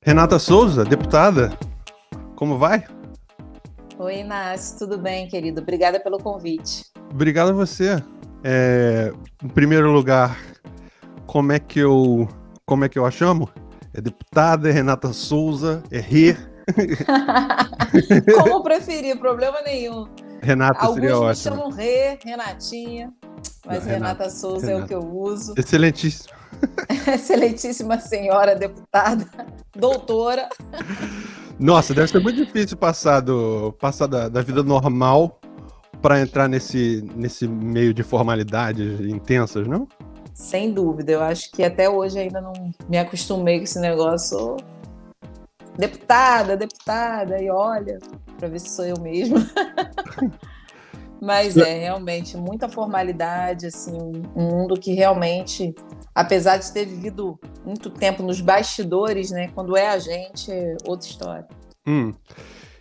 Renata Souza, deputada, como vai? Oi, Inácio, tudo bem, querido? Obrigada pelo convite. Obrigado a você. Em primeiro lugar, como é que eu a chamo? É deputada, é Renata Souza, é Rê. Como preferir, problema nenhum. Renata seria Alguns me ótimo. chamam Rê, Renatinha, Não, mas Renata, Renata Souza é o que Renata. eu uso. Excelentíssimo. Excelentíssima senhora deputada, doutora. Nossa, deve ser muito difícil passar da vida normal para entrar nesse meio de formalidades intensas, não? Sem dúvida, eu acho que até hoje ainda não me acostumei com esse negócio. Deputada, deputada, e olha, para ver se sou eu mesma. Mas é realmente muita formalidade, assim, um mundo que realmente, apesar de ter vivido muito tempo nos bastidores, né? Quando é a gente, é outra história.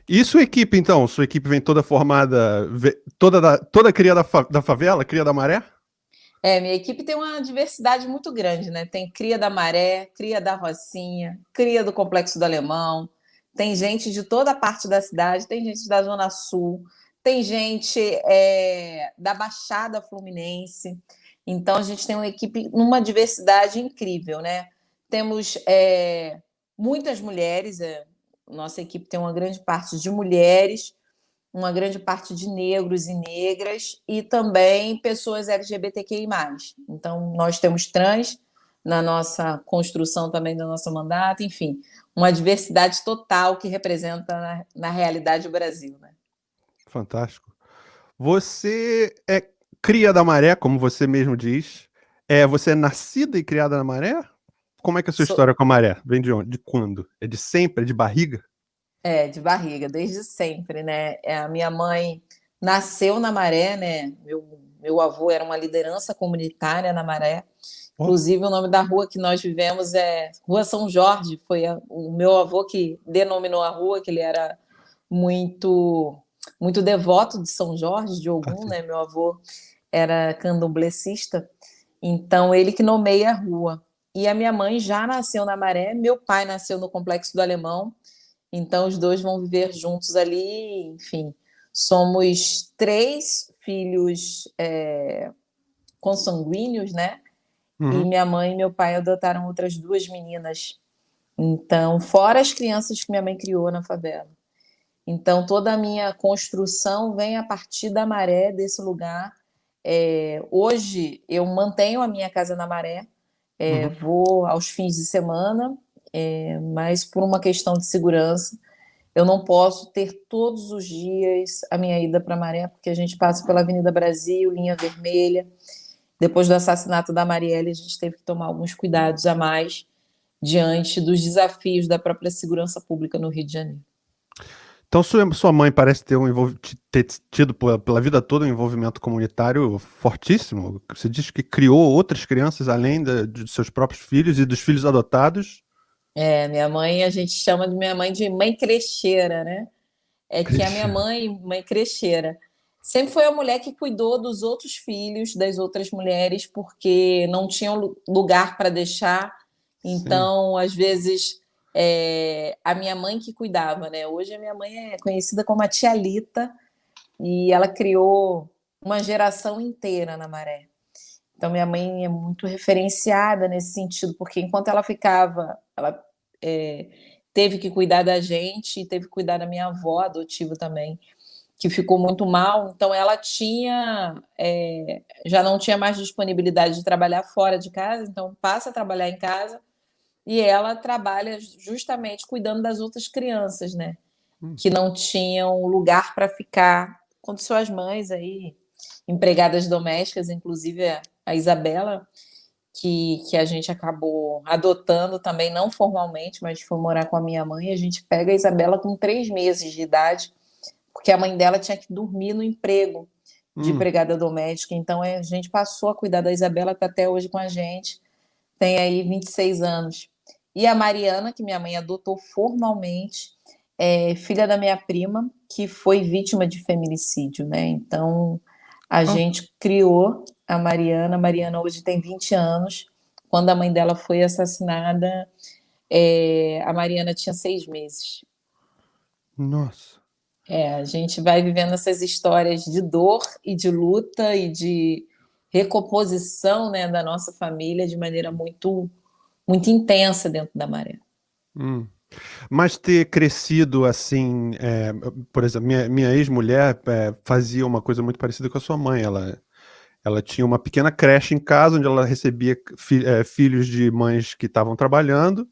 E sua equipe, então? Sua equipe vem toda formada, toda cria da favela, cria da maré? Minha equipe tem uma diversidade muito grande, né? Tem cria da Maré, cria da Rocinha, cria do Complexo do Alemão, tem gente de toda a parte da cidade, tem gente da Zona Sul, tem gente da Baixada Fluminense. Então, a gente tem uma equipe numa diversidade incrível, né? Temos muitas mulheres, nossa equipe tem uma grande parte de mulheres, uma grande parte de negros e negras e também pessoas LGBTQI+. Então, nós temos trans na nossa construção também do nosso mandato, enfim, uma diversidade total que representa na realidade o Brasil, né? Fantástico. Você é cria da maré, como você mesmo diz. Você é nascida e criada na maré? Como é que é a sua Sou, história com a maré? Vem de onde? De quando? É de sempre? É de barriga? de barriga, desde sempre, né? A minha mãe nasceu na Maré, né? Meu avô era uma liderança comunitária na Maré. Ó, Inclusive, o nome da rua que nós vivemos é Rua São Jorge. Foi o meu avô que denominou a rua, que ele era muito muito devoto de São Jorge, de Ogum, assim. né? Meu avô era candomblessista, então ele que nomeia a rua. E a minha mãe já nasceu na Maré, meu pai nasceu no Complexo do Alemão, então os dois vão viver juntos ali, enfim. Somos três filhos consanguíneos, né? E Uhum. minha mãe e meu pai adotaram outras duas meninas. Então, fora as crianças que minha mãe criou na favela. Então, toda a minha construção vem a partir da Maré, desse lugar. Hoje, eu mantenho a minha casa na Maré, Uhum. vou aos fins de semana, mas por uma questão de segurança, eu não posso ter todos os dias a minha ida para Maré, porque a gente passa pela Avenida Brasil, linha vermelha. Depois do assassinato da Marielle, a gente teve que tomar alguns cuidados a mais diante dos desafios da própria segurança pública no Rio de Janeiro. Então sua mãe parece ter tido pela vida toda um envolvimento comunitário fortíssimo. Você diz que criou outras crianças além de seus próprios filhos e dos filhos adotados. Minha mãe, a gente chama de minha mãe de mãe crecheira, né? É que a minha Cresceu. mãe crecheira, sempre foi a mulher que cuidou dos outros filhos, das outras mulheres, porque não tinham lugar para deixar. Sim. Então, às vezes, a minha mãe que cuidava, né? Hoje a minha mãe é conhecida como a tia Lita e ela criou uma geração inteira na Maré. Então, minha mãe é muito referenciada nesse sentido, porque enquanto ela ficava, ela é, teve que cuidar da gente e teve que cuidar da minha avó adotiva também, que ficou muito mal. Então, ela já não tinha mais disponibilidade de trabalhar fora de casa, então passa a trabalhar em casa e ela trabalha justamente cuidando das outras crianças, né? Hum. Que não tinham lugar para ficar. Quando suas mães aí, empregadas domésticas, inclusive a Isabela, que a gente acabou adotando também, não formalmente, mas foi morar com a minha mãe. A gente pega a Isabela com 3 meses de idade, porque a mãe dela tinha que dormir no emprego de Hum. empregada doméstica. Então a gente passou a cuidar da Isabela, que até hoje com a gente tem aí 26 anos. E a Mariana, que minha mãe adotou formalmente, é filha da minha prima, que foi vítima de feminicídio, né? Então a Ah, gente criou a Mariana. A Mariana hoje tem 20 anos. Quando a mãe dela foi assassinada, a Mariana tinha 6 meses. Nossa. A gente vai vivendo essas histórias de dor e de luta e de recomposição, né, da nossa família de maneira muito, muito intensa dentro da Maré. Mas ter crescido assim, por exemplo, minha ex-mulher fazia uma coisa muito parecida com a sua mãe. Ela tinha uma pequena creche em casa onde ela recebia filhos de mães que estavam trabalhando.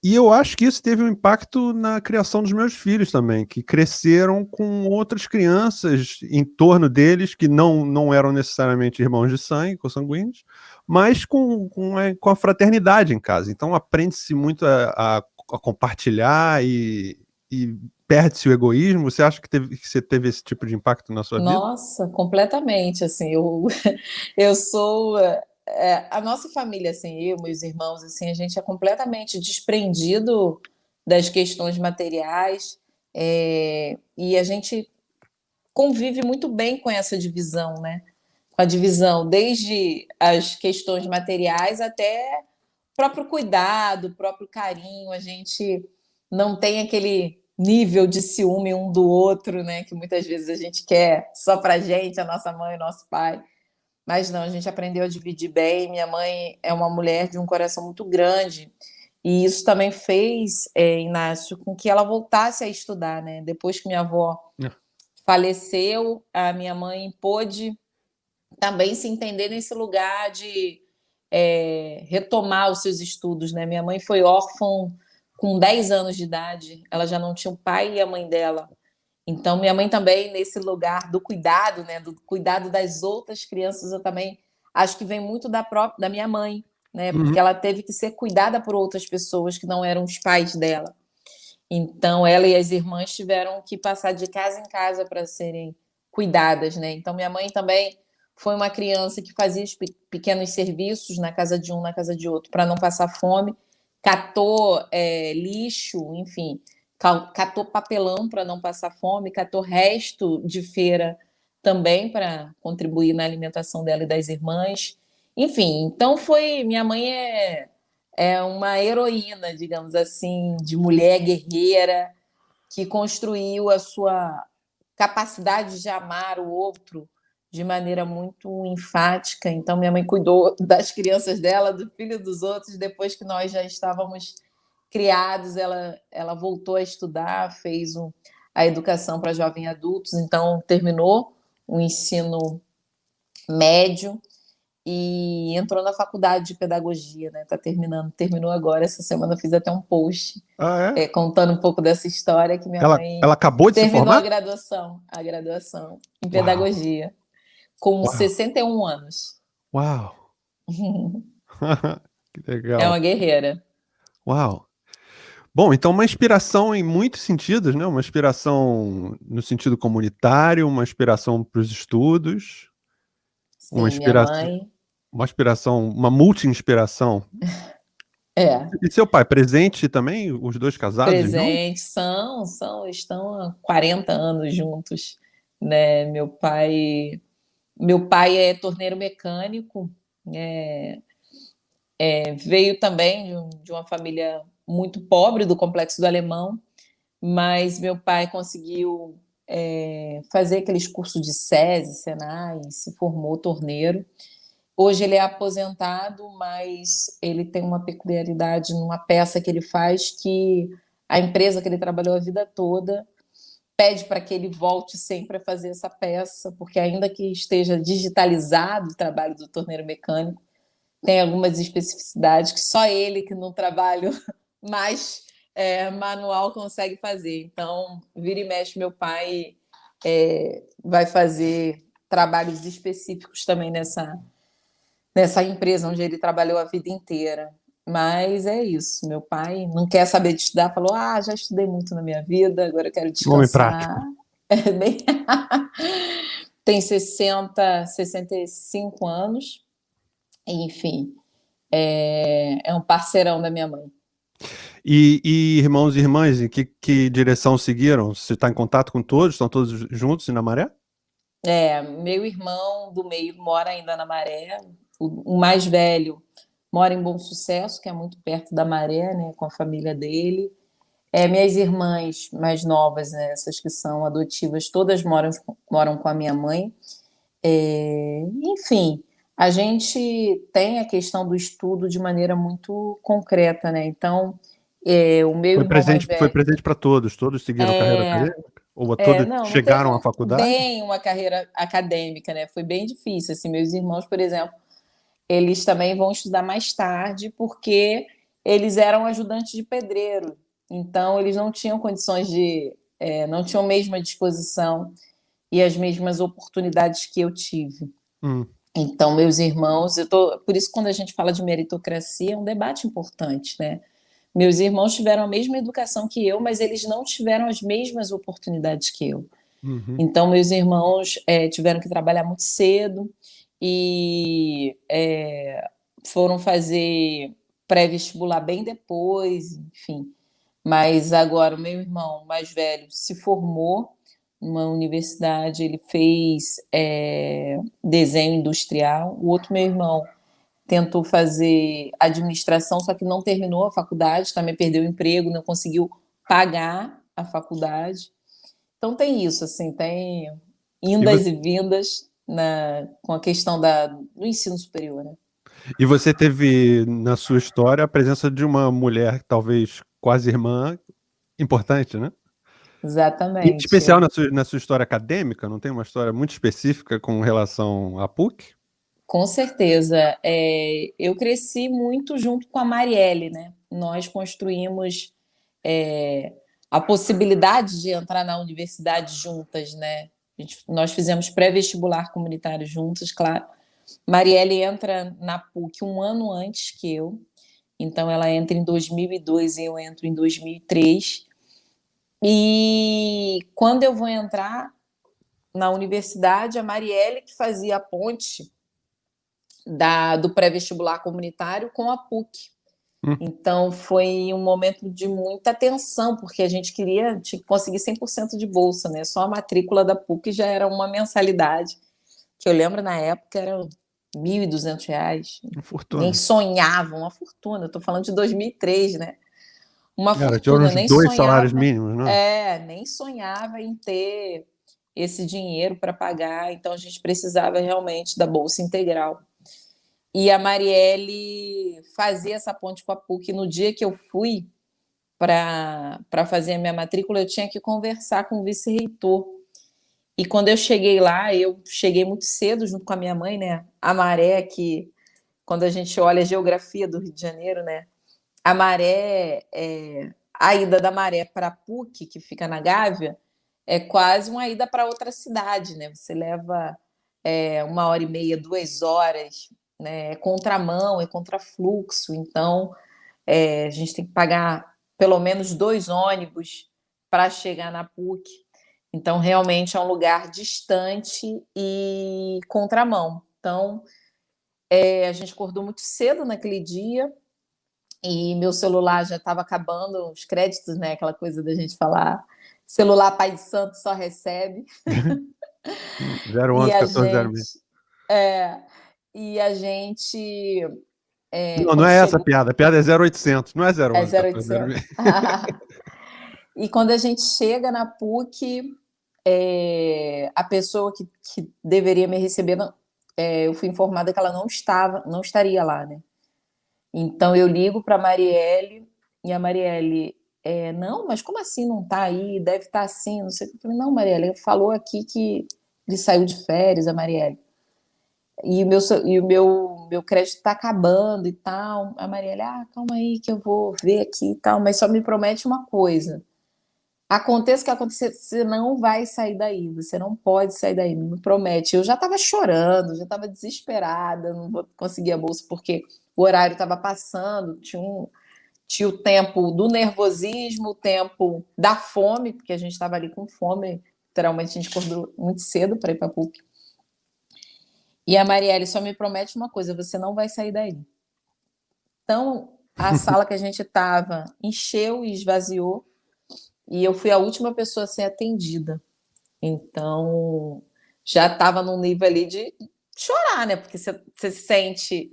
E eu acho que isso teve um impacto na criação dos meus filhos também, que cresceram com outras crianças em torno deles, que não eram necessariamente irmãos de sangue, consanguíneos, mas com a fraternidade em casa. Então aprende-se muito a compartilhar e perde-se o egoísmo. Você acha que você teve esse tipo de impacto na sua vida? Nossa, completamente, assim, eu sou a nossa família, assim, eu, meus irmãos, assim, a gente é completamente desprendido das questões materiais, e a gente convive muito bem com essa divisão, né? Com a divisão desde as questões materiais até o próprio cuidado, o próprio carinho, a gente não tem aquele nível de ciúme um do outro, né? Que muitas vezes a gente quer só pra gente, a nossa mãe, o nosso pai. Mas não, a gente aprendeu a dividir bem. Minha mãe é uma mulher de um coração muito grande. E isso também fez, Inácio, com que ela voltasse a estudar, né? Depois que minha avó faleceu, a minha mãe pôde também se entender nesse lugar de retomar os seus estudos, né? Minha mãe foi órfã com 10 anos de idade, ela já não tinha o pai e a mãe dela. Então, minha mãe também, nesse lugar do cuidado, né? Do cuidado das outras crianças, eu também acho que vem muito da minha mãe, né? Porque ela teve que ser cuidada por outras pessoas que não eram os pais dela. Então, ela e as irmãs tiveram que passar de casa em casa para serem cuidadas, né? Então, minha mãe também foi uma criança que fazia pequenos serviços na casa de um, na casa de outro, para não passar fome, catou lixo, enfim, catou papelão para não passar fome, catou resto de feira também para contribuir na alimentação dela e das irmãs. Enfim, então minha mãe é uma heroína, digamos assim, de mulher guerreira que construiu a sua capacidade de amar o outro de maneira muito enfática. Então, minha mãe cuidou das crianças dela, do filho dos outros, depois que nós já estávamos criados, ela voltou a estudar, fez a educação para jovens adultos, então terminou o ensino médio e entrou na faculdade de pedagogia, né? Tá terminou agora. Essa semana eu fiz até um post Ah, é? contando um pouco dessa história que minha Ela mãe acabou de se terminou formar? a graduação em Uau, pedagogia, com uau, 61 anos. uau. Que É legal. uma guerreira. Uau. Bom, então uma inspiração em muitos sentidos, né? Uma inspiração no sentido comunitário, uma inspiração para os estudos, uma Sim, minha inspiração, mãe uma multi-inspiração. é E seu pai, presente também? Os dois casados, irmãos? presente, estão há 40 anos juntos, né? Meu pai é torneiro mecânico, é, veio também de uma família muito pobre do Complexo do Alemão, mas meu pai conseguiu fazer aqueles cursos de SESI, Senai, se formou torneiro. Hoje ele é aposentado, mas ele tem uma peculiaridade numa peça que ele faz que a empresa que ele trabalhou a vida toda pede para que ele volte sempre a fazer essa peça, porque ainda que esteja digitalizado o trabalho do torneiro mecânico, tem algumas especificidades que só ele, que no trabalho mais manual, consegue fazer. Então, vira e mexe, meu pai vai fazer trabalhos específicos também nessa empresa onde ele trabalhou a vida inteira. Mas é isso, meu pai não quer saber de estudar, falou: já estudei muito na minha vida, agora eu quero Um homem descansar. prático. Bem... Tem 65 anos, enfim, é um parceirão da minha mãe. E irmãos e irmãs, em que direção seguiram? Você está em contato com todos? Estão todos juntos na Maré? Meu irmão do meio mora ainda na Maré, o mais velho mora em Bom Sucesso, que é muito perto da Maré, né, com a família dele. Minhas irmãs mais novas, né, essas que são adotivas, todas moram com a minha mãe. Enfim, a gente tem a questão do estudo de maneira muito concreta, né? Então, o meu irmão mais Foi velho. presente para todos? Todos seguiram carreira acadêmica? Ou todos Não teve chegaram à faculdade? bem uma carreira acadêmica, né? Foi bem difícil. Assim, meus irmãos, por exemplo, eles também vão estudar mais tarde, porque eles eram ajudantes de pedreiro. Então, eles não tinham condições não tinham a mesma disposição e as mesmas oportunidades que eu tive. Hum. Então, meus irmãos, por isso, quando a gente fala de meritocracia, é um debate importante, né? Meus irmãos tiveram a mesma educação que eu, mas eles não tiveram as mesmas oportunidades que eu. Uhum. Então, meus irmãos tiveram que trabalhar muito cedo e foram fazer pré-vestibular bem depois, enfim. Mas agora o meu irmão mais velho se formou numa universidade, ele fez desenho industrial. O outro meu irmão tentou fazer administração, só que não terminou a faculdade, também perdeu o emprego, não conseguiu pagar a faculdade. Então tem isso, assim, tem E indas você, e vindas com a questão do ensino superior, né? e você teve na sua história a presença de uma mulher, talvez quase irmã, importante, né? E em Exatamente. especial na sua história acadêmica, não tem uma história muito específica com relação à PUC? Com certeza. Eu cresci muito junto com a Marielle, né? Nós construímos é, a possibilidade de entrar na universidade juntas, né? Nós fizemos pré-vestibular comunitário juntas, claro. Marielle entra na PUC um ano antes que eu, então ela entra em 2002 e eu entro em 2003. E quando eu vou entrar na universidade, a Marielle que fazia a ponte do pré-vestibular comunitário com a PUC. Então, foi um momento de muita tensão, porque a gente tinha que conseguir 100% de bolsa, né? Só a matrícula da PUC já era uma mensalidade, que eu lembro na época era R$ 1.200. Uma Nem fortuna. sonhava, uma fortuna. Estou falando de 2003, né? Uma Cara, tinha fortuna, uns nem 2 salários sonhava, mínimos, né? nem sonhava em ter esse dinheiro para pagar, então a gente precisava realmente da bolsa integral. E a Marielle fazia essa ponte com a PUC. No dia que eu fui para fazer a minha matrícula, eu tinha que conversar com o vice-reitor. E quando eu cheguei lá, eu cheguei muito cedo junto com a minha mãe, né? A Maré, que quando a gente olha a geografia do Rio de Janeiro, né? A Maré, a ida da Maré para a PUC, que fica na Gávea, é quase uma ida para outra cidade, né? Você leva 1h30, 2 horas, né? É contramão, é contrafluxo, então a gente tem que pagar pelo menos 2 ônibus para chegar na PUC. Então, realmente é um lugar distante e contramão. Então, a gente acordou muito cedo naquele dia e meu celular já estava acabando os créditos, né? Aquela coisa da gente falar, celular pai de santo só recebe. 011 E a 1406. gente, é, e a gente, Não, não quando é essa a chegou, piada. A piada é 0800, não é é 011 0800. 1406. E quando a gente chega na PUC, a pessoa que deveria me receber, eu fui informada que ela não estaria lá, né? Então eu ligo para a Marielle e a Marielle, não, mas como assim não está aí? Deve estar assim, não sei o que. Eu falei, não, Marielle, falou aqui que ele saiu de férias, a Marielle. E o meu crédito está acabando e tal. A Marielle, calma aí que eu vou ver aqui e tal, mas só me promete uma coisa. Aconteça o que acontecer, você não vai sair daí, você não pode sair daí, me promete. Eu já estava chorando, já estava desesperada, não vou conseguir a bolsa porque o horário estava passando, tinha o tempo do nervosismo, o tempo da fome, porque a gente estava ali com fome, literalmente a gente acordou muito cedo para ir para a PUC. E a Marielle só me promete uma coisa: você não vai sair daí. Então, a sala que a gente estava encheu e esvaziou, e eu fui a última pessoa a ser atendida. Então, já estava num nível ali de chorar, né? Porque você se sente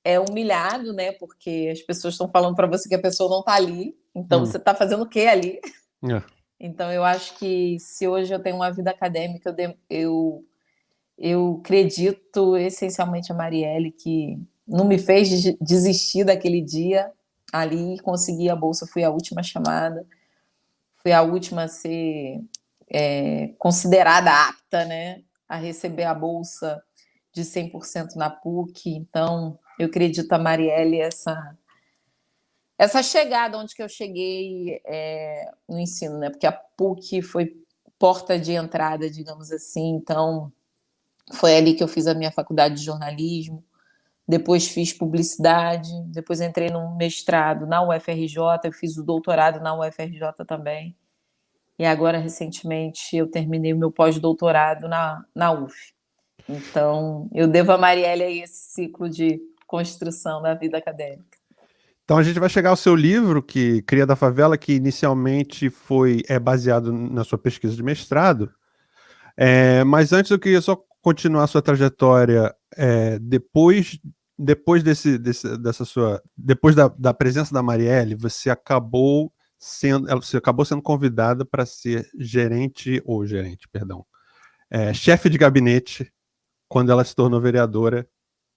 é humilhado, né? Porque as pessoas estão falando para você que a pessoa não está ali, então Hum, você está fazendo o quê ali? é. Então eu acho que se hoje eu tenho uma vida acadêmica, eu acredito essencialmente a Marielle, que não me fez desistir daquele dia ali, consegui a bolsa, fui a última chamada, fui a última a ser considerada apta, né, a receber a bolsa de 100% na PUC. Então, eu acredito a Marielle essa chegada onde que eu cheguei no ensino, né? Porque a PUC foi porta de entrada, digamos assim. Então, foi ali que eu fiz a minha faculdade de jornalismo. Depois fiz publicidade. Depois entrei num mestrado na UFRJ. Eu fiz o doutorado na UFRJ também. E agora, recentemente, eu terminei o meu pós-doutorado na UF. Então, eu devo a Marielle aí esse ciclo de construção da vida acadêmica. Então a gente vai chegar ao seu livro, que Cria da Favela, que inicialmente é baseado na sua pesquisa de mestrado. Mas antes eu queria só continuar a sua trajetória depois depois da presença da Marielle, você acabou sendo convidada para ser chefe de gabinete quando ela se tornou vereadora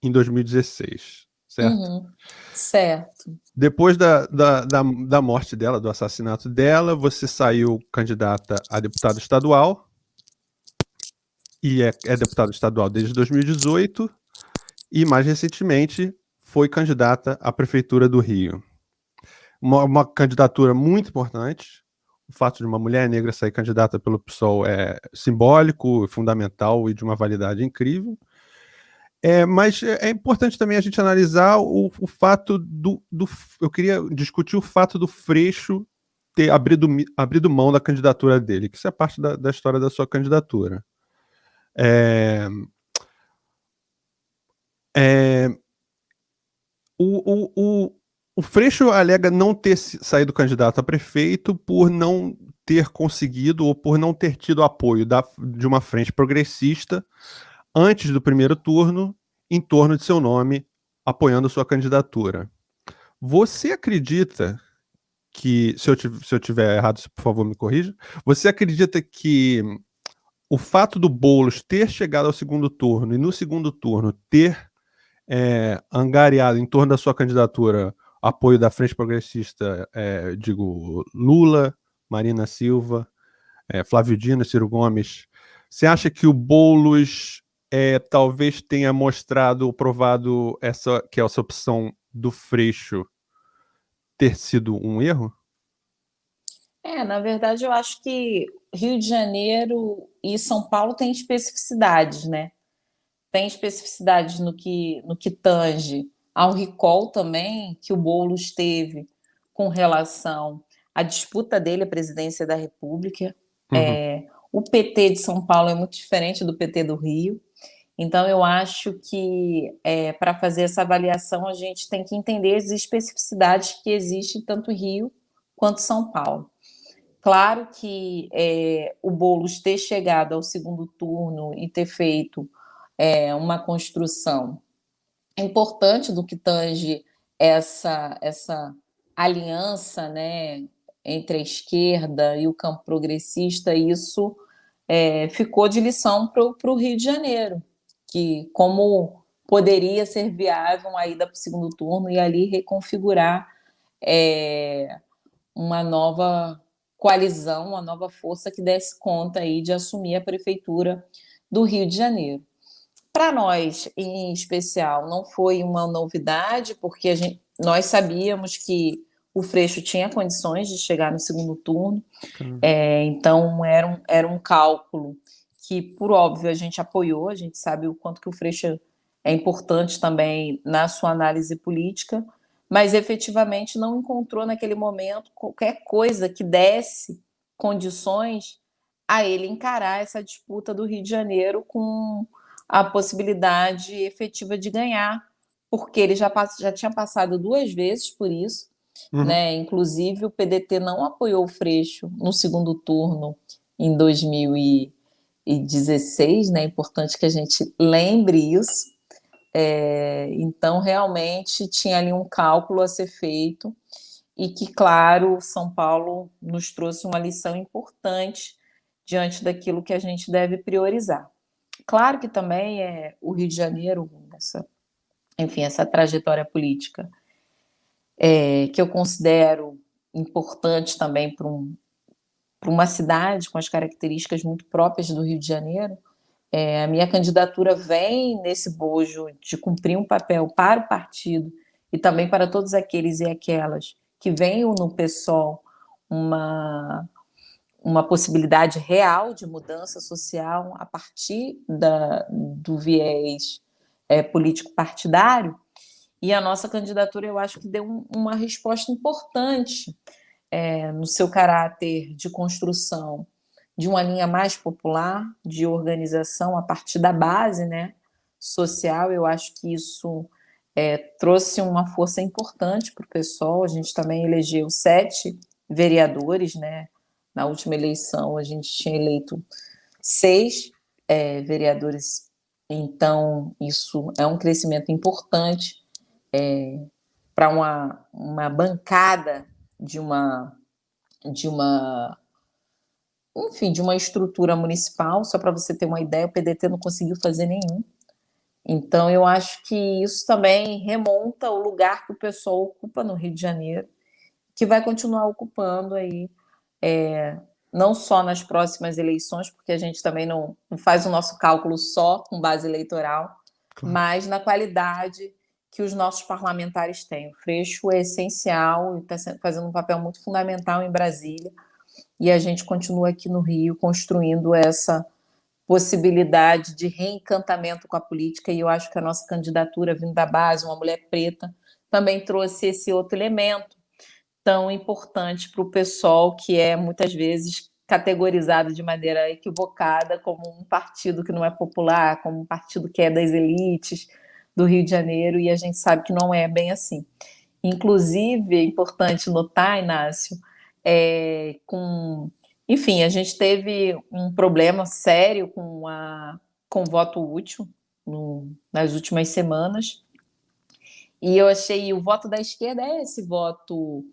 em 2016, certo? Uhum, certo. Depois da morte dela, do assassinato dela, você saiu candidata a deputado estadual e é deputado estadual desde 2018 e, mais recentemente, foi candidata à Prefeitura do Rio. Uma candidatura muito importante. O fato de uma mulher negra sair candidata pelo PSOL é simbólico, fundamental e de uma validade incrível. Mas é importante também a gente analisar o fato eu queria discutir o fato do Freixo ter abrido mão da candidatura dele, que isso é parte da história da sua candidatura. É, é, o Freixo alega não ter saído candidato a prefeito por não ter conseguido ou por não ter tido apoio de uma frente progressista antes do primeiro turno, em torno de seu nome, apoiando sua candidatura. Você acredita que, se eu tiver errado, por favor, me corrija, você acredita que o fato do Boulos ter chegado ao segundo turno e no segundo turno ter angariado em torno da sua candidatura apoio da Frente Progressista, digo, Lula, Marina Silva, Flávio Dino, Ciro Gomes, você acha que o Boulos talvez tenha mostrado ou provado que essa opção do Freixo ter sido um erro? Na verdade, eu acho que Rio de Janeiro e São Paulo têm especificidades, né? Tem especificidades no que tange ao recall também, que o Boulos teve com relação à disputa dele à presidência da República. Uhum. O PT de São Paulo é muito diferente do PT do Rio. Então, eu acho que para fazer essa avaliação, a gente tem que entender as especificidades que existem tanto em Rio quanto São Paulo. Claro que o Boulos ter chegado ao segundo turno e ter feito uma construção importante do que tange essa aliança, né, entre a esquerda e o campo progressista, isso ficou de lição para o Rio de Janeiro, que como poderia ser viável uma ida para o segundo turno e ali reconfigurar uma nova coalizão, uma nova força que desse conta aí de assumir a prefeitura do Rio de Janeiro. Para nós, em especial, não foi uma novidade, porque nós sabíamos que o Freixo tinha condições de chegar no segundo turno, então era um cálculo que, por óbvio, a gente apoiou, a gente sabe o quanto que o Freixo é importante também na sua análise política, mas efetivamente não encontrou naquele momento qualquer coisa que desse condições a ele encarar essa disputa do Rio de Janeiro com a possibilidade efetiva de ganhar, porque ele já tinha passado 2 vezes por isso, Uhum. né? Inclusive, o PDT não apoiou o Freixo no segundo turno em 2016, né? É importante que a gente lembre isso. Então, realmente, tinha ali um cálculo a ser feito e que, claro, São Paulo nos trouxe uma lição importante diante daquilo que a gente deve priorizar. Claro que também o Rio de Janeiro, essa trajetória política, que eu considero importante também para uma cidade com as características muito próprias do Rio de Janeiro. A minha candidatura vem nesse bojo de cumprir um papel para o partido e também para todos aqueles e aquelas que veem no PSOL uma possibilidade real de mudança social a partir do viés político partidário. E a nossa candidatura, eu acho que deu uma resposta importante no seu caráter de construção de uma linha mais popular, de organização a partir da base, né, social. Eu acho que isso trouxe uma força importante para o PSOL. A gente também elegeu 7 vereadores, né? Na última eleição, a gente tinha eleito 6 vereadores. Então, isso é um crescimento importante para uma bancada de uma estrutura municipal. Só para você ter uma ideia, o PDT não conseguiu fazer nenhum. Então, eu acho que isso também remonta ao lugar que o pessoal ocupa no Rio de Janeiro, que vai continuar ocupando aí, não só nas próximas eleições, porque a gente também não faz o nosso cálculo só com base eleitoral, Claro. mas na qualidade que os nossos parlamentares têm. O Freixo é essencial e está fazendo um papel muito fundamental em Brasília, e a gente continua aqui no Rio construindo essa possibilidade de reencantamento com a política, e eu acho que a nossa candidatura, vindo da base, uma mulher preta, também trouxe esse outro elemento tão importante para o PSOL, que é muitas vezes categorizado de maneira equivocada como um partido que não é popular, como um partido que é das elites do Rio de Janeiro, e a gente sabe que não é bem assim. Inclusive, é importante notar, Inácio, enfim, a gente teve um problema sério com o voto útil nas últimas semanas, e eu achei o voto da esquerda esse voto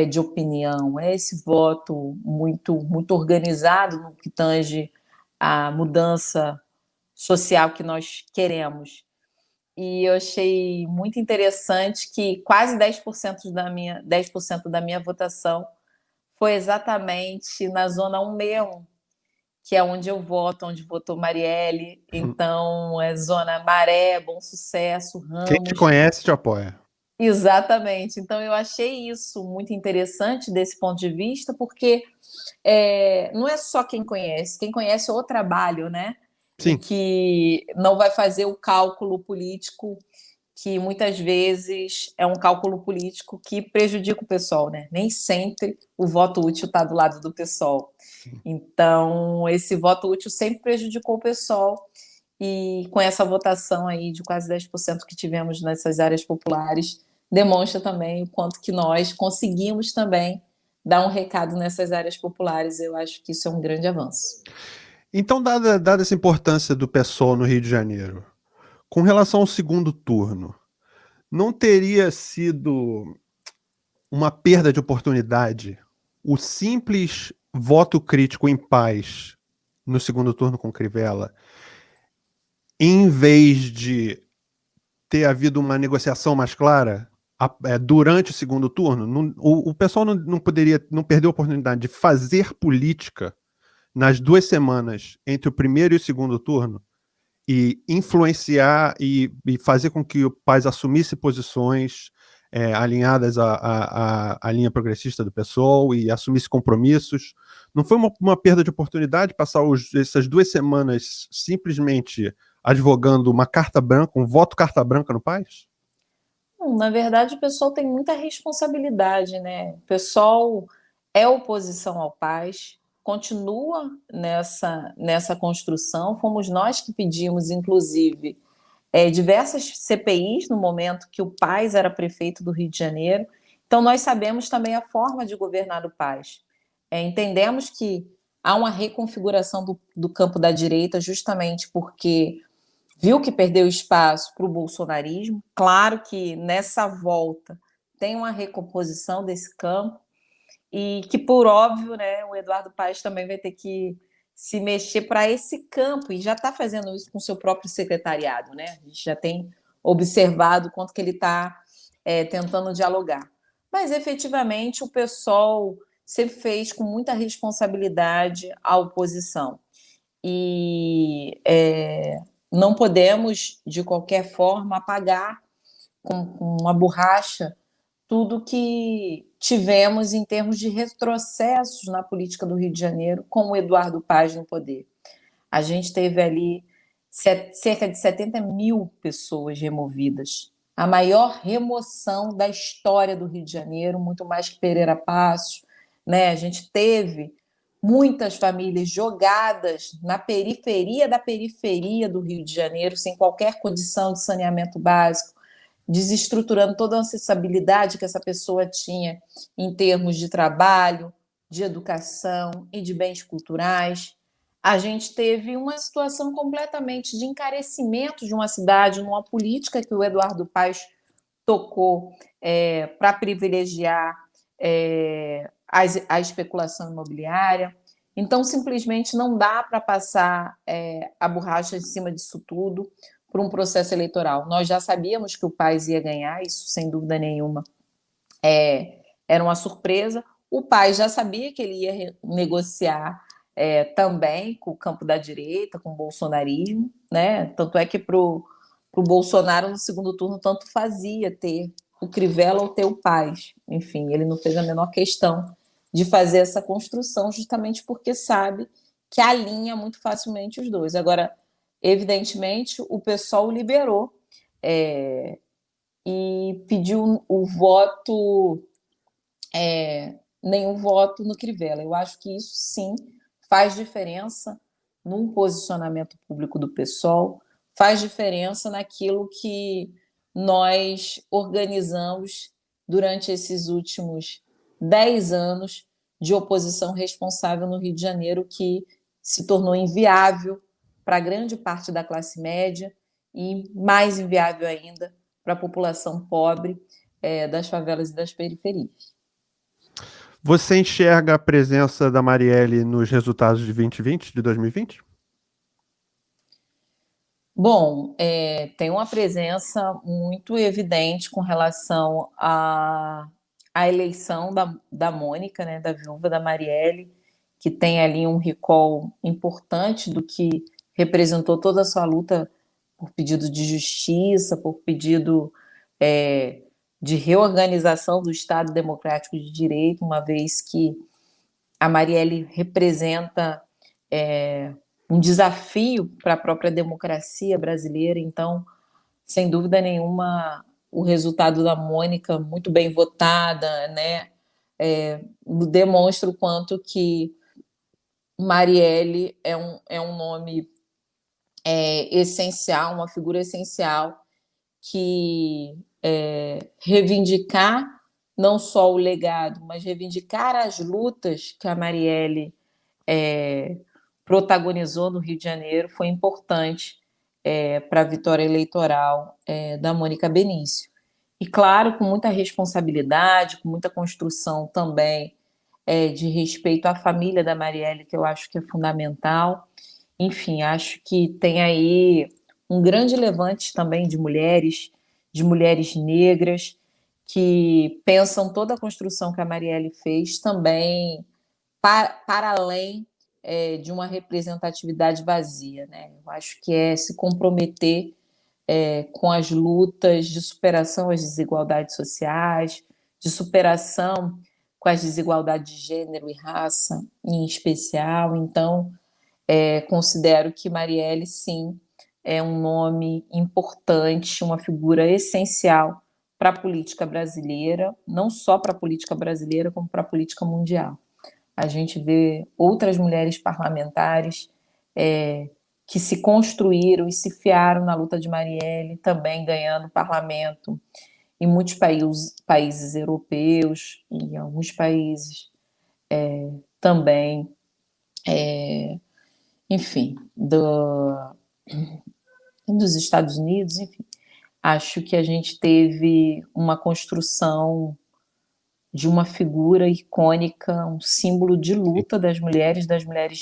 de opinião, é esse voto muito, muito organizado no que tange a mudança social que nós queremos. E eu achei muito interessante que quase 10% da minha votação foi exatamente na zona 161, que é onde eu voto, onde votou Marielle. Então, é zona Maré, Bom Sucesso, Quem te Ramos. conhece te apoia. Exatamente. Então, eu achei isso muito interessante desse ponto de vista, porque não é só quem conhece o trabalho, né? E Sim. que não vai fazer o cálculo político, que muitas vezes é um cálculo político que prejudica o pessoal, né? Nem sempre o voto útil está do lado do pessoal. Então, esse voto útil sempre prejudicou o pessoal, e com essa votação aí de quase 10% que tivemos nessas áreas populares, demonstra também o quanto que nós conseguimos também dar um recado nessas áreas populares. Eu acho que isso é um grande avanço. Então, dada essa importância do PSOL no Rio de Janeiro, com relação ao segundo turno, não teria sido uma perda de oportunidade o simples voto crítico em paz no segundo turno com Crivella, em vez de ter havido uma negociação mais clara durante o segundo turno? O pessoal não perdeu a oportunidade de fazer política nas 2 semanas entre o primeiro e o segundo turno e influenciar e fazer com que o Paz assumisse posições alinhadas à linha progressista do PSOL e assumisse compromissos? Não foi uma perda de oportunidade passar essas 2 semanas simplesmente advogando uma carta branca, um voto carta branca no Paz? Não, na verdade, o pessoal tem muita responsabilidade, né? O pessoal é oposição ao Paz, continua nessa construção. Fomos nós que pedimos, inclusive, diversas CPIs no momento que o Paz era prefeito do Rio de Janeiro. Então, nós sabemos também a forma de governar o Paz. Entendemos que há uma reconfiguração do campo da direita, justamente porque viu que perdeu espaço para o bolsonarismo. Claro que nessa volta tem uma recomposição desse campo e que, por óbvio, né, o Eduardo Paes também vai ter que se mexer para esse campo e já está fazendo isso com o seu próprio secretariado, né? A gente já tem observado o quanto que ele está tentando dialogar. Mas, efetivamente, o PSOL sempre fez com muita responsabilidade a oposição. E não podemos, de qualquer forma, apagar com uma borracha tudo que tivemos em termos de retrocessos na política do Rio de Janeiro com o Eduardo Paes no poder. A gente teve ali cerca de 70 mil pessoas removidas, a maior remoção da história do Rio de Janeiro, muito mais que Pereira Passos, né? A gente teve muitas famílias jogadas na periferia da periferia do Rio de Janeiro, sem qualquer condição de saneamento básico, desestruturando toda a acessibilidade que essa pessoa tinha em termos de trabalho, de educação e de bens culturais. A gente teve uma situação completamente de encarecimento de uma cidade, numa política que o Eduardo Paes tocou para privilegiar a especulação imobiliária. Então, simplesmente não dá para passar a borracha em cima disso tudo por um processo eleitoral. Nós já sabíamos que o Paes ia ganhar, isso sem dúvida nenhuma era uma surpresa. O Paes já sabia que ele ia negociar também com o campo da direita, com o bolsonarismo, né? Tanto é que para o Bolsonaro, no segundo turno, tanto fazia ter o Crivella ou ter o Paes. Enfim, ele não fez a menor questão de fazer essa construção, justamente porque sabe que alinha muito facilmente os dois. Agora, evidentemente, o PSOL liberou e pediu o voto, nenhum voto no Crivella. Eu acho que isso sim faz diferença num posicionamento público do PSOL, faz diferença naquilo que nós organizamos durante esses últimos 10 anos de oposição responsável no Rio de Janeiro, que se tornou inviável para grande parte da classe média e mais inviável ainda para a população pobre das favelas e das periferias. Você enxerga a presença da Marielle nos resultados de 2020, de 2020? Bom, tem uma presença muito evidente com relação à eleição da Mônica, né, da viúva da Marielle, que tem ali um recall importante do que representou toda a sua luta por pedido de justiça, por pedido de reorganização do Estado Democrático de Direito, uma vez que a Marielle representa um desafio para a própria democracia brasileira. Então, sem dúvida nenhuma, o resultado da Mônica, muito bem votada, né, demonstra o quanto que Marielle é um nome essencial, uma figura essencial que reivindicar não só o legado, mas reivindicar as lutas que a Marielle protagonizou no Rio de Janeiro foi importante para a vitória eleitoral da Mônica Benício. E, claro, com muita responsabilidade, com muita construção também de respeito à família da Marielle, que eu acho que é fundamental. Enfim, acho que tem aí um grande levante também de mulheres negras, que pensam toda a construção que a Marielle fez também para além de uma representatividade vazia, né? Eu acho que é se comprometer com as lutas de superação às desigualdades sociais, de superação com as desigualdades de gênero e raça, em especial. Então, considero que Marielle, sim, é um nome importante, uma figura essencial para a política brasileira, não só para a política brasileira, como para a política mundial. A gente vê outras mulheres parlamentares que se construíram e se fiaram na luta de Marielle, também ganhando parlamento em muitos países europeus, em alguns países também, enfim, dos Estados Unidos, enfim. Acho que a gente teve uma construção de uma figura icônica, um símbolo de Sim, luta das mulheres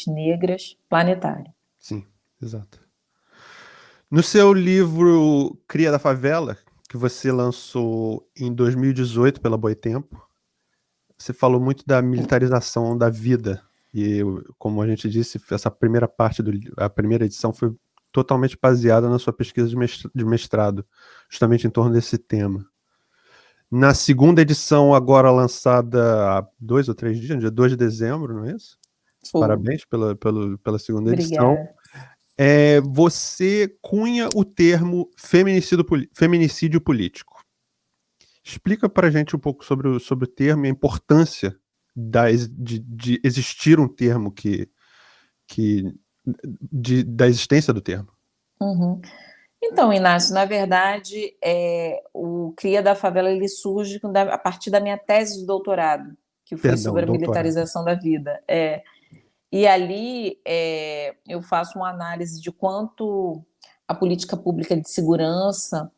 negras, planetário. sim, exato. No seu livro Cria da Favela, que você lançou em 2018 pela Boitempo, você falou muito da militarização da vida. E, como a gente disse, essa primeira parte a primeira edição foi totalmente baseada na sua pesquisa de mestrado, justamente em torno desse tema. Na segunda edição, agora lançada há 2 ou 3 dias, no dia 2 de dezembro, não é isso? Foi. Parabéns pela segunda edição. Obrigada. Você cunha o termo feminicídio político. Explica para a gente um pouco sobre o termo e a importância de existir um termo da existência do termo. Uhum. Então, Inácio, na verdade, o Cria da Favela ele surge a partir da minha tese de doutorado, que foi Perdão, sobre a doutorado. militarização da vida. E ali eu faço uma análise de quanto a política pública de segurança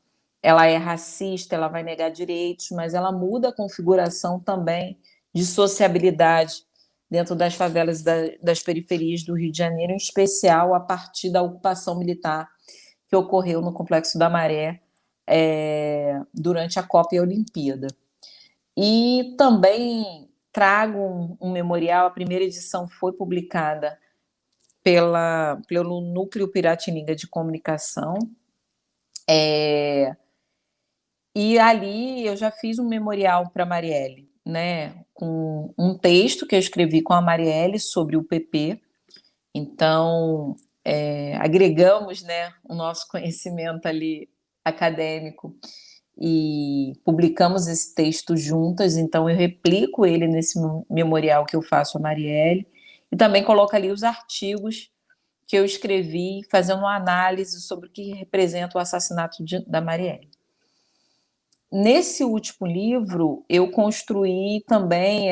ela é racista, ela vai negar direitos, mas ela muda a configuração também de sociabilidade dentro das favelas das periferias do Rio de Janeiro, em especial a partir da ocupação militar que ocorreu no Complexo da Maré durante a Copa e a Olimpíada. E também trago um memorial, a primeira edição foi publicada pelo Núcleo Piratininga de Comunicação, e ali eu já fiz um memorial para a Marielle, né, com um texto que eu escrevi com a Marielle sobre o PP. Então, agregamos, né, o nosso conhecimento ali acadêmico e publicamos esse texto juntas, então eu replico ele nesse memorial que eu faço a Marielle e também coloco ali os artigos que eu escrevi fazendo uma análise sobre o que representa o assassinato da Marielle. Nesse último livro, eu construí também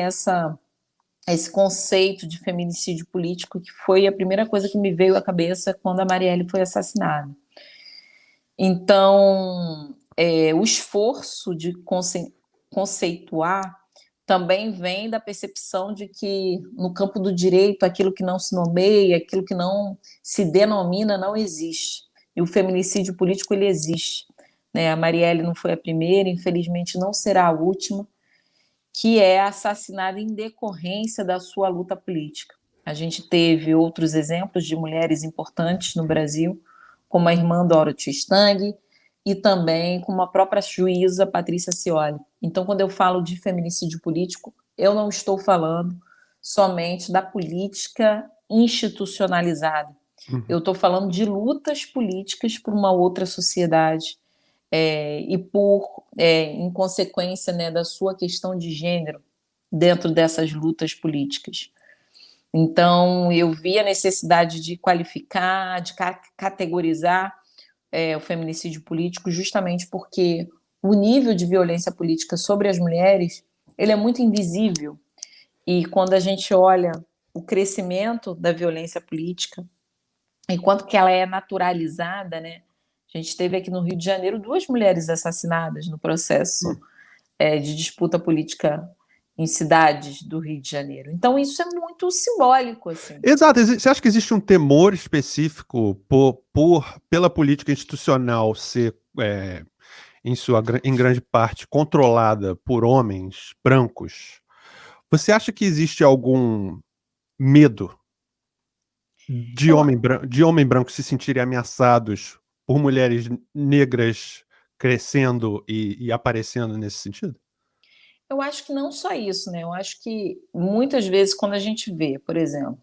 esse conceito de feminicídio político, que foi a primeira coisa que me veio à cabeça quando a Marielle foi assassinada. Então, o esforço de conceituar também vem da percepção de que no campo do direito aquilo que não se nomeia, aquilo que não se denomina não existe. E o feminicídio político ele existe, né? A Marielle não foi a primeira, infelizmente não será a última, que é assassinada em decorrência da sua luta política. A gente teve outros exemplos de mulheres importantes no Brasil, como a irmã Dorothy Stang e também como a própria juíza Patrícia Scioli. Então, quando eu falo de feminicídio político, eu não estou falando somente da política institucionalizada. Uhum. Eu estou falando de lutas políticas por uma outra sociedade, em consequência, né, da sua questão de gênero dentro dessas lutas políticas. Então, eu vi a necessidade de qualificar, de categorizar o feminicídio político, justamente porque o nível de violência política sobre as mulheres ele é muito invisível. E quando a gente olha o crescimento da violência política, enquanto que ela é naturalizada, né? A gente teve aqui no Rio de Janeiro 2 mulheres assassinadas no processo de disputa política em cidades do Rio de Janeiro. Então isso é muito simbólico, assim. Exato. Você acha que existe um temor específico pela política institucional ser, em grande parte, controlada por homens brancos? Você acha que existe algum medo Eu, de homem branco se sentirem ameaçados por mulheres negras crescendo e aparecendo nesse sentido? eu acho que não só isso, né? Eu acho que muitas vezes quando a gente vê, por exemplo,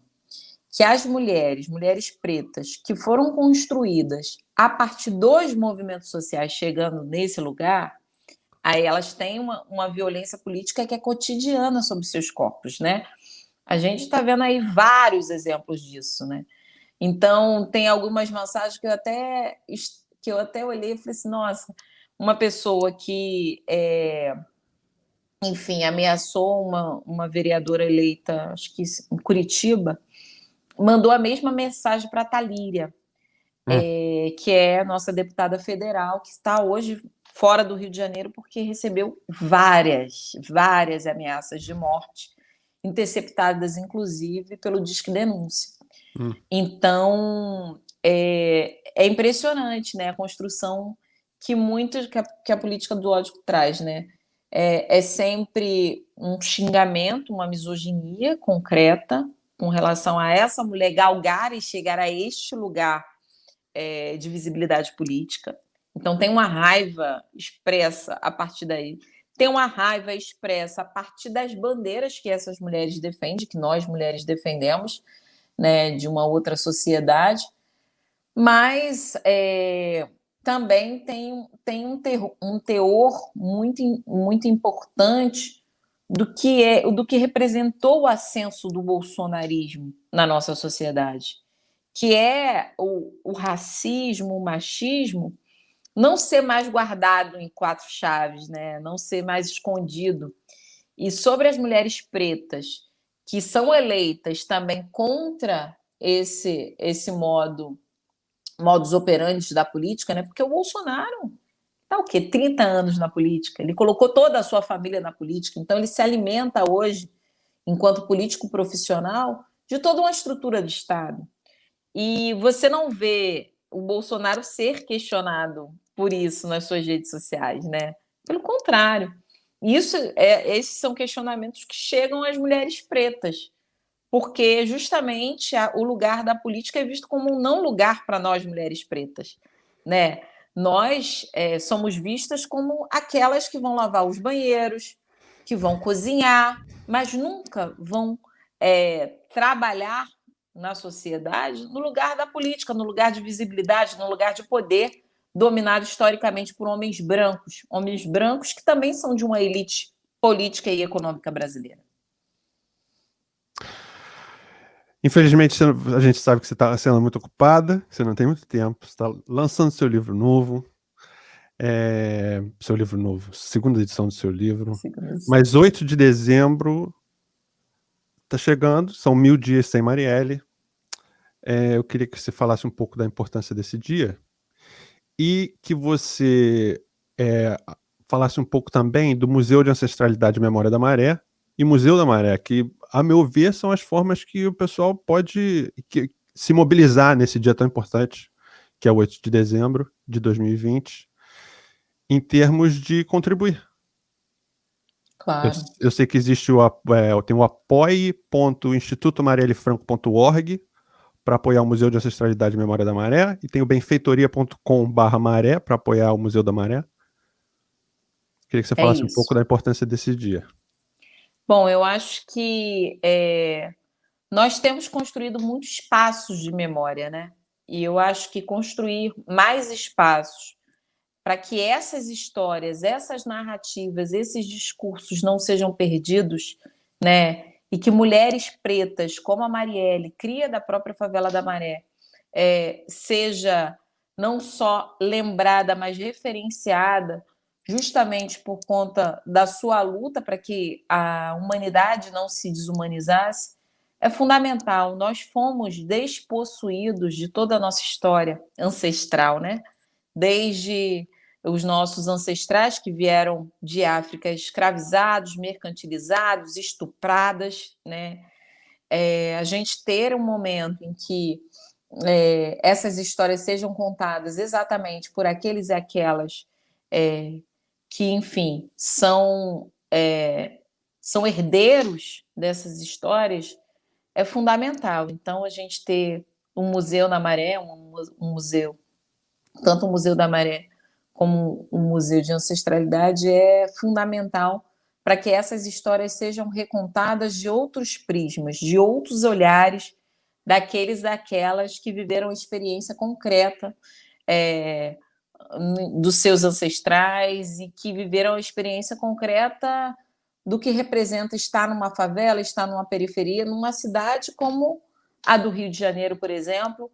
que as mulheres pretas, que foram construídas a partir dos movimentos sociais chegando nesse lugar, aí elas têm uma violência política que é cotidiana sobre seus corpos, né? A gente está vendo aí vários exemplos disso, né? Então, tem algumas mensagens que eu até olhei e falei assim, nossa, uma pessoa que, enfim, ameaçou uma vereadora eleita, acho que em Curitiba, mandou a mesma mensagem para a Talíria. Hum. que é a nossa deputada federal, que está hoje fora do Rio de Janeiro porque recebeu várias ameaças de morte, interceptadas inclusive pelo Disque Denúncia. Hum. Então, é impressionante, né, a construção que a política do ódio traz, né? É sempre um xingamento, uma misoginia concreta com relação a essa mulher galgar e chegar a este lugar de visibilidade política. Então, tem uma raiva expressa a partir daí. Tem uma raiva expressa a partir das bandeiras que essas mulheres defendem, que nós mulheres defendemos, né, de uma outra sociedade, mas também tem um teor muito importante do que representou o ascenso do bolsonarismo na nossa sociedade, que é o racismo, o machismo, não ser mais guardado em quatro chaves, né? Não ser mais escondido. E sobre as mulheres pretas, que são eleitas também contra esse modus operandi da política, né? Porque o Bolsonaro está o quê? 30 anos na política. Ele colocou toda a sua família na política. Então, ele se alimenta hoje, enquanto político profissional, de toda uma estrutura de Estado. E você não vê o Bolsonaro ser questionado por isso nas suas redes sociais, né? Pelo contrário. Esses são questionamentos que chegam às mulheres pretas, porque justamente o lugar da política é visto como um não lugar para nós mulheres pretas, né? Nós somos vistas como aquelas que vão lavar os banheiros, que vão cozinhar, mas nunca vão trabalhar na sociedade no lugar da política, no lugar de visibilidade, no lugar de poder, dominado historicamente por homens brancos que também são de uma elite política e econômica brasileira. Infelizmente, a gente sabe que você está sendo muito ocupada, que você não tem muito tempo, você está lançando seu livro novo, segunda edição do seu livro. Mas 8 de dezembro está chegando, são 1000 dias sem Marielle. Eu queria que você falasse um pouco da importância desse dia e que você falasse um pouco também do Museu de Ancestralidade e Memória da Maré e Museu da Maré, que, a meu ver, são as formas que o pessoal pode se mobilizar nesse dia tão importante, que é o 8 de dezembro de 2020, em termos de contribuir. Claro. Eu sei que existe tem o apoie.institutomariellefranco.org para apoiar o Museu de Ancestralidade e Memória da Maré, e tem o benfeitoria.com/maré para apoiar o Museu da Maré. Queria que você falasse um pouco da importância desse dia. Bom, eu acho que nós temos construído muitos espaços de memória, né? E eu acho que construir mais espaços para que essas histórias, essas narrativas, esses discursos não sejam perdidos, né? E que mulheres pretas, como a Marielle, cria da própria favela da Maré, seja não só lembrada, mas referenciada, justamente por conta da sua luta para que a humanidade não se desumanizasse, é fundamental. Nós fomos despossuídos de toda a nossa história ancestral, né? Desde os nossos ancestrais que vieram de África escravizados, mercantilizados, estupradas, né? A gente ter um momento em que essas histórias sejam contadas exatamente por aqueles e aquelas que, enfim, são herdeiros dessas histórias, é fundamental. Então, a gente ter um museu na Maré, tanto o Museu da Maré como o Museu de Ancestralidade, é fundamental para que essas histórias sejam recontadas de outros prismas, de outros olhares, daquelas que viveram a experiência concreta dos seus ancestrais e que viveram a experiência concreta do que representa estar numa favela, estar numa periferia, numa cidade como a do Rio de Janeiro, por exemplo,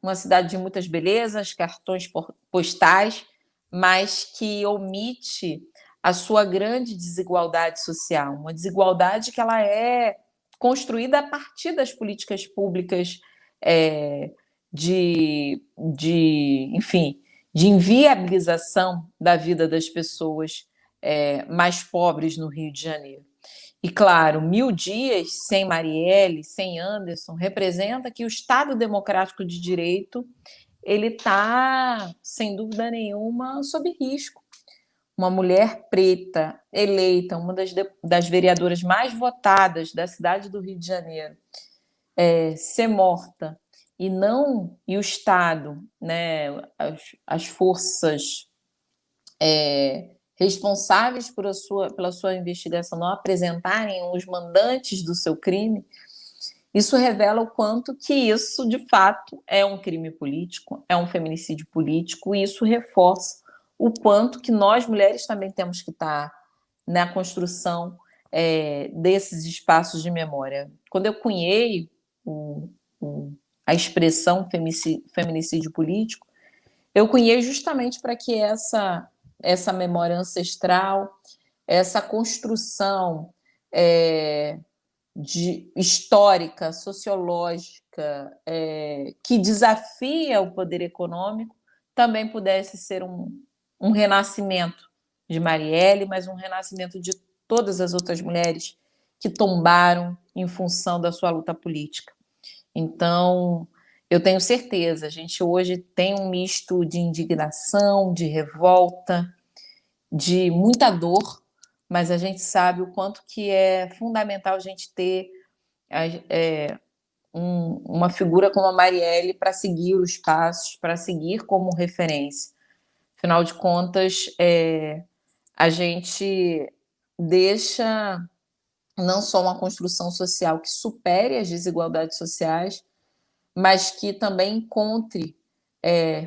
uma cidade de muitas belezas, cartões postais, mas que omite a sua grande desigualdade social, uma desigualdade que ela é construída a partir das políticas públicas enfim, de inviabilização da vida das pessoas mais pobres no Rio de Janeiro. E, claro, 1000 dias sem Marielle, sem Anderson, representa que o Estado Democrático de Direito ele está, sem dúvida nenhuma, sob risco. Uma mulher preta, eleita, uma das vereadoras mais votadas da cidade do Rio de Janeiro, ser morta e o Estado, né, as forças responsáveis pela sua investigação não apresentarem os mandantes do seu crime, isso revela o quanto que isso, de fato, é um crime político, é um feminicídio político, e isso reforça o quanto que nós, mulheres, também temos que estar na construção desses espaços de memória. Quando eu cunhei a expressão feminicídio político, eu cunhei justamente para que essa memória ancestral, essa construção histórica, sociológica, que desafia o poder econômico, também pudesse ser um renascimento de Marielle, mas um renascimento de todas as outras mulheres que tombaram em função da sua luta política. Então, eu tenho certeza, a gente hoje tem um misto de indignação, de revolta, de muita dor, mas a gente sabe o quanto que é fundamental a gente ter uma figura como a Marielle para seguir os passos, para seguir como referência. Afinal de contas, a gente deixa não só uma construção social que supere as desigualdades sociais, mas que também encontre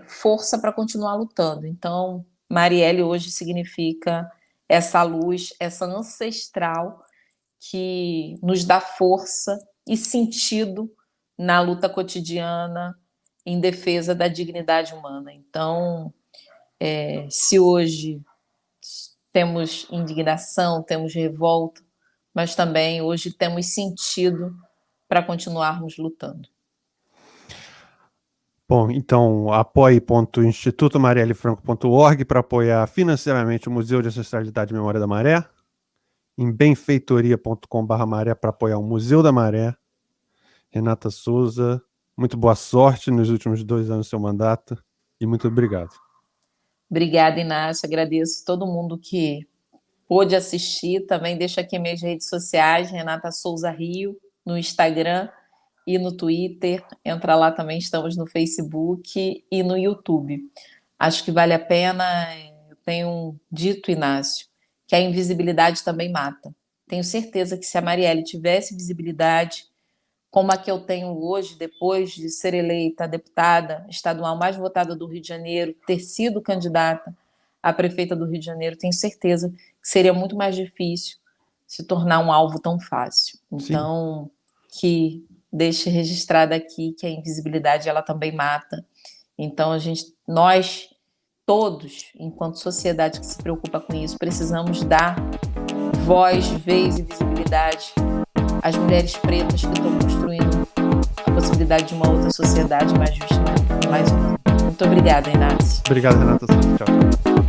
força para continuar lutando. Então, Marielle hoje significa essa luz, essa ancestral que nos dá força e sentido na luta cotidiana em defesa da dignidade humana. Então, se hoje temos indignação, temos revolta, mas também hoje temos sentido para continuarmos lutando. Bom, então apoie.institutomariellefranco.org para apoiar financeiramente o Museu de Ancestralidade e Memória da Maré, em benfeitoria.com/maré para apoiar o Museu da Maré. Renata Souza, muito boa sorte nos últimos 2 anos do seu mandato e muito obrigado. Obrigada, Inácio. Agradeço todo mundo que pôde assistir. Também deixo aqui minhas redes sociais, Renata Souza Rio, no Instagram e no Twitter. Entra lá também, estamos no Facebook e no YouTube. Acho que vale a pena. Eu tenho dito, Inácio, que a invisibilidade também mata. Tenho certeza que se a Marielle tivesse visibilidade, como a que eu tenho hoje, depois de ser eleita deputada estadual mais votada do Rio de Janeiro, ter sido candidata a prefeita do Rio de Janeiro, tenho certeza que seria muito mais difícil se tornar um alvo tão fácil. Então, que deixe registrado aqui que a invisibilidade ela também mata. Então, nós todos, enquanto sociedade que se preocupa com isso, precisamos dar voz, vez e visibilidade às mulheres pretas que estão construindo a possibilidade de uma outra sociedade mais justa, mais humana. Muito obrigada, Inácio. Obrigado, Renata. Tchau.